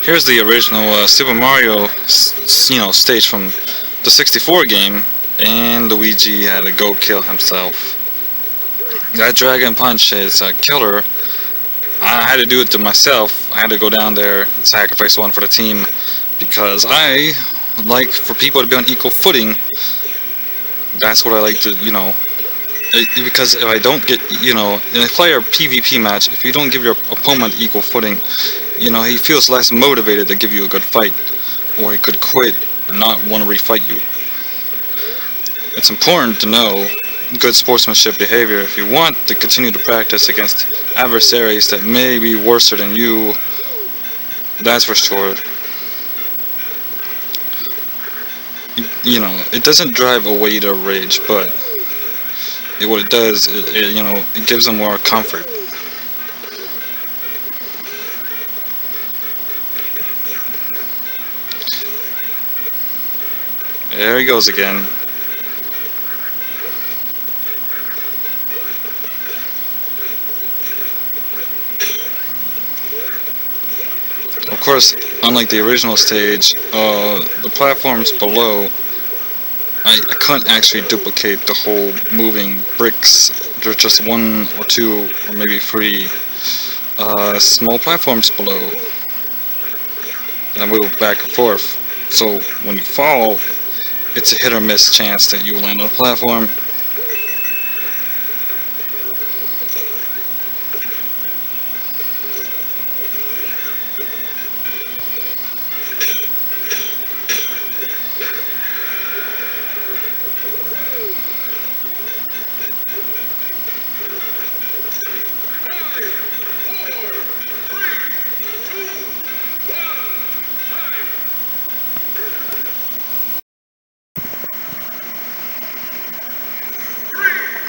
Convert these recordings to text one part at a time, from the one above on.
Here's the original Super Mario, stage from the 64 game, and Luigi had to go kill himself. That Dragon Punch is a killer. I had to do it to myself. I had to go down there and sacrifice one for the team because I like for people to be on equal footing. That's what I like to, because if I don't get, in a player PvP match, if you don't give your opponent equal footing, he feels less motivated to give you a good fight, or he could quit and not want to refight you. It's important to know good sportsmanship behavior if you want to continue to practice against adversaries that may be worse than you. That's for sure. It doesn't drive away their rage, but what it does, it gives them more comfort. There he goes again. Of course, unlike the original stage, the platforms below, I couldn't actually duplicate the whole moving bricks. There's just one or two or maybe three small platforms below. And I move back and forth. So when you fall, it's a hit or miss chance that you will land on the platform.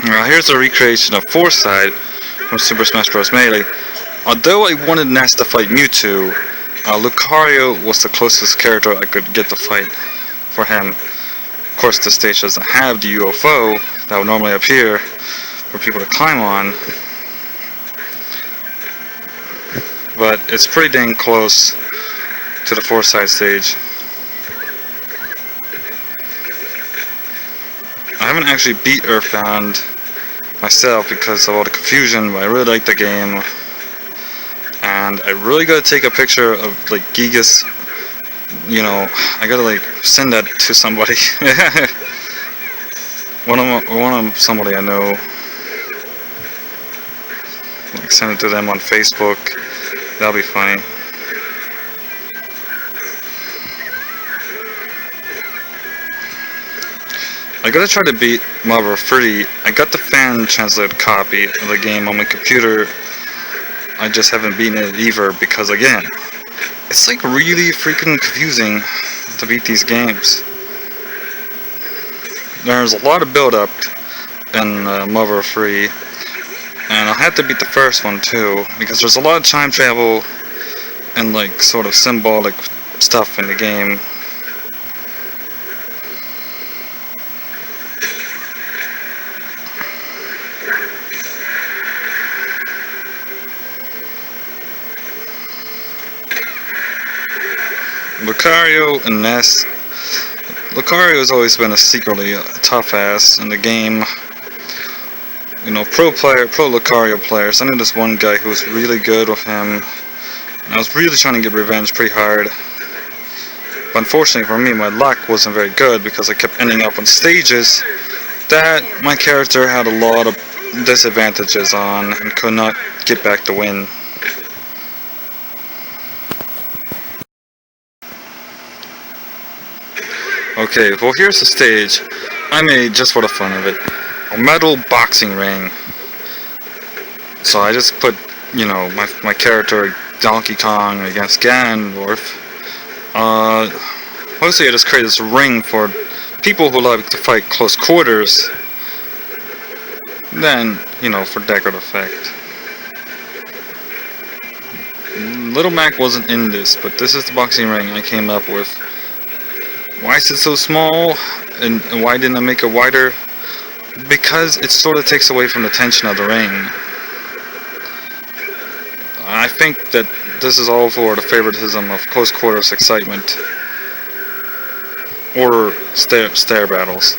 Now here's a recreation of Foresight from Super Smash Bros. Melee. Although I wanted Ness to fight Mewtwo, Lucario was the closest character I could get to fight for him. Of course, this stage doesn't have the UFO that would normally appear for people to climb on, but it's pretty dang close to the Foresight stage. I haven't actually beat Earthbound myself because of all the confusion, but I really like the game, and I really gotta take a picture of like Gigas. I gotta send that to somebody. one of somebody I know. Send it to them on Facebook. That'll be funny. I gotta try to beat Marvel 3. I got the fan translated copy of the game on my computer. I just haven't beaten it either because, again, it's really freaking confusing to beat these games. There's a lot of build-up in Marvel 3, and I'll have to beat the first one too because there's a lot of time travel and sort of symbolic stuff in the game. Lucario and Ness. Lucario has always been secretly a tough ass in the game. Pro Lucario players. I knew this one guy who was really good with him, and I was really trying to get revenge pretty hard. But unfortunately for me, my luck wasn't very good because I kept ending up on stages that my character had a lot of disadvantages on and could not get back to win. Okay, well here's the stage I made just for the fun of it. A metal boxing ring. So I just put, my character Donkey Kong against Ganondorf. Mostly I just created this ring for people who like to fight close quarters. Then, for decorative effect. Little Mac wasn't in this, but this is the boxing ring I came up with. Why is it so small, and why didn't I make it wider? Because it sort of takes away from the tension of the ring. I think that this is all for the favoritism of close quarters excitement or stare battles.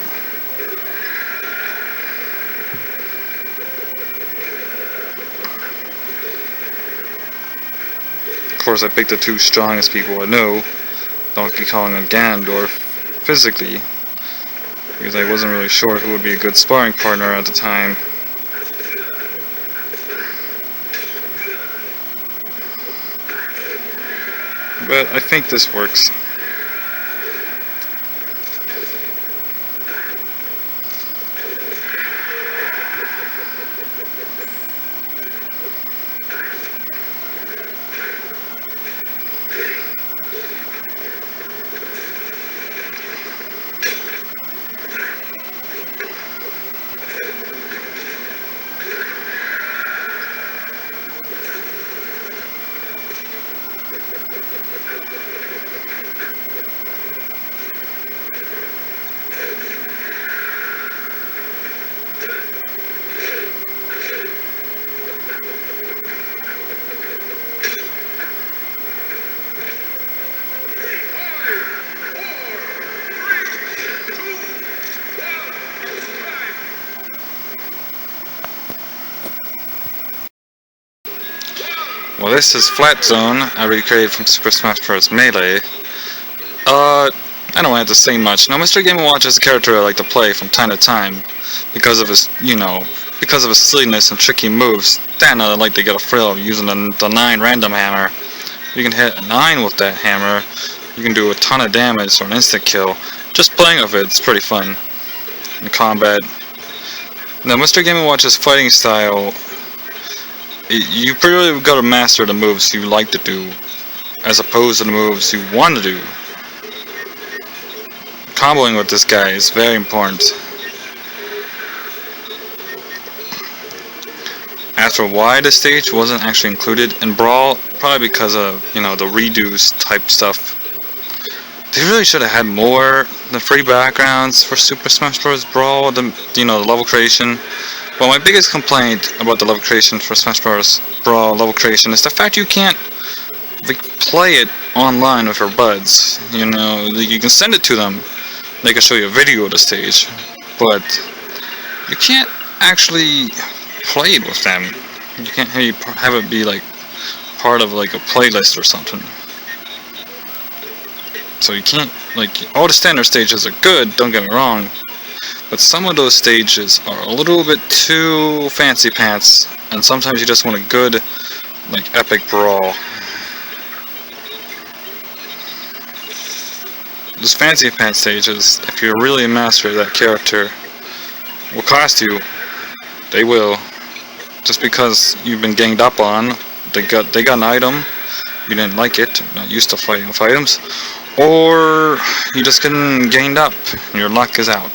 Of course, I picked the two strongest people I know, Donkey Kong and Ganondorf, physically, because I wasn't really sure who would be a good sparring partner at the time. But I think this works. Well, this is Flat Zone, I recreated from Super Smash Bros. Melee. I don't have to say much. Now, Mr. Game & Watch is a character I like to play from time to time because of his, because of his silliness and tricky moves. Then I like to get a thrill of using the 9 random hammer. You can hit 9 with that hammer. You can do a ton of damage for an instant kill. Just playing with it's pretty fun in combat. Now, Mr. Game & Watch's fighting style, you pretty really gotta master the moves you like to do, as opposed to the moves you want to do. Comboing with this guy is very important. As for why this stage wasn't actually included in Brawl, probably because of, the redos type stuff. They really should have had more than free backgrounds for Super Smash Bros. Brawl, the level creation. Well, my biggest complaint about the level creation for Smash Bros. Brawl level creation is the fact you can't play it online with your buds. You can send it to them. They can show you a video of the stage, but you can't actually play it with them. You can't have it be like part of like a playlist or something. So you can't, all the standard stages are good, don't get me wrong, but some of those stages are a little bit too fancy pants, and sometimes you just want a good, epic brawl. Those fancy pants stages, if you're really a master of that character, will cost you. They will. Just because you've been ganged up on, they got an item, you didn't like it, not used to fighting with items, or you just getting ganged up and your luck is out.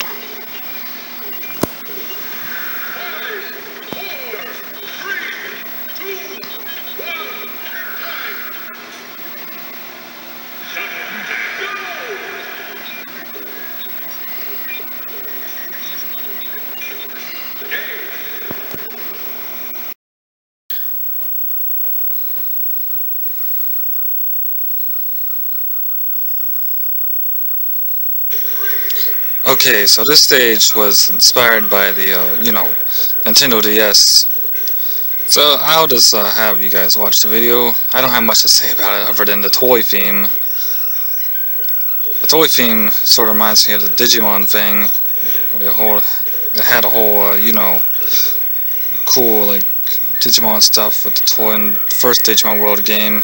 Okay, so this stage was inspired by the, Nintendo DS. So I'll just have you guys watch the video. I don't have much to say about it other than the toy theme. The toy theme sort of reminds me of the Digimon thing, where they had a whole, cool, Digimon stuff with the toy in the first Digimon World game.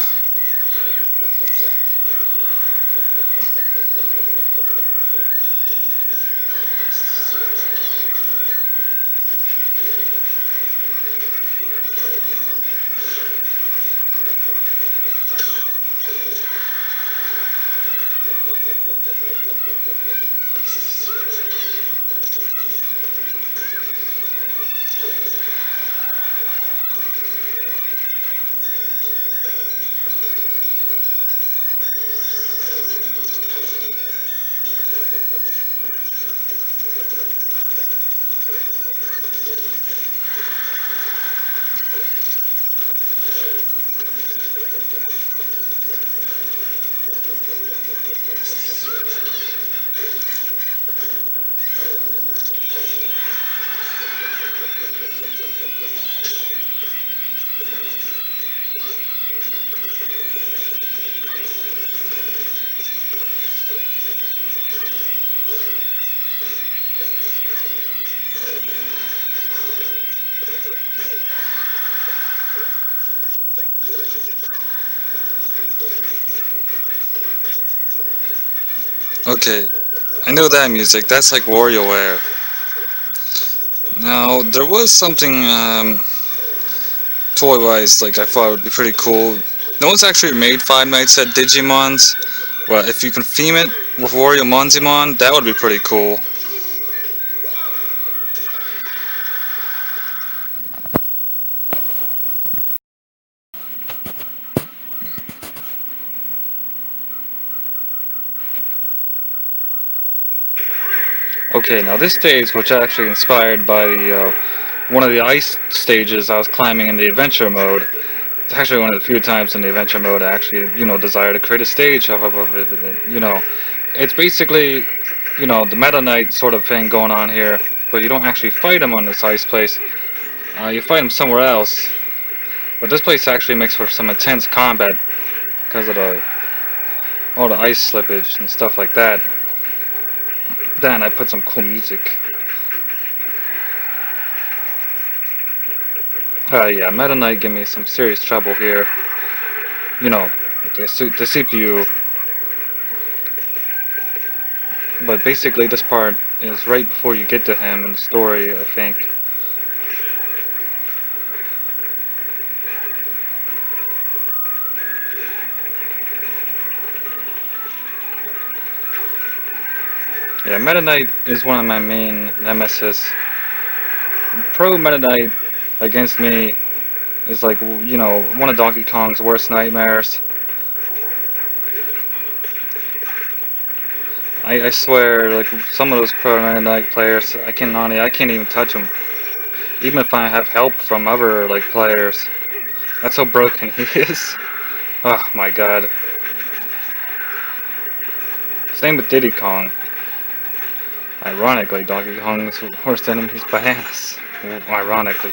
Okay, I know that music. That's like WarioWare. Now, there was something toy-wise, like I thought would be pretty cool. No one's actually made Five Nights at Digimon's. Well, if you can theme it with Wario Monzimon, that would be pretty cool. Okay, now this stage, which actually inspired by the one of the ice stages I was climbing in the adventure mode. It's actually one of the few times in the adventure mode I actually, desire to create a stage of it. It's basically, the Meta Knight sort of thing going on here, but you don't actually fight him on this ice place. You fight him somewhere else. But this place actually makes for some intense combat because of all the ice slippage and stuff like that. Then I put some cool music. Yeah, Meta Knight gave me some serious trouble here. The CPU. But basically this part is right before you get to him in the story, I think. Yeah, Meta Knight is one of my main nemesis. Pro Meta Knight against me is like, one of Donkey Kong's worst nightmares. I swear, like, some of those Pro Meta Knight players, I can't even touch them. Even if I have help from other, like, players. That's how broken he is. Oh my god. Same with Diddy Kong. Ironically, Donkey Kong's worst enemy is Bananas. Ironically.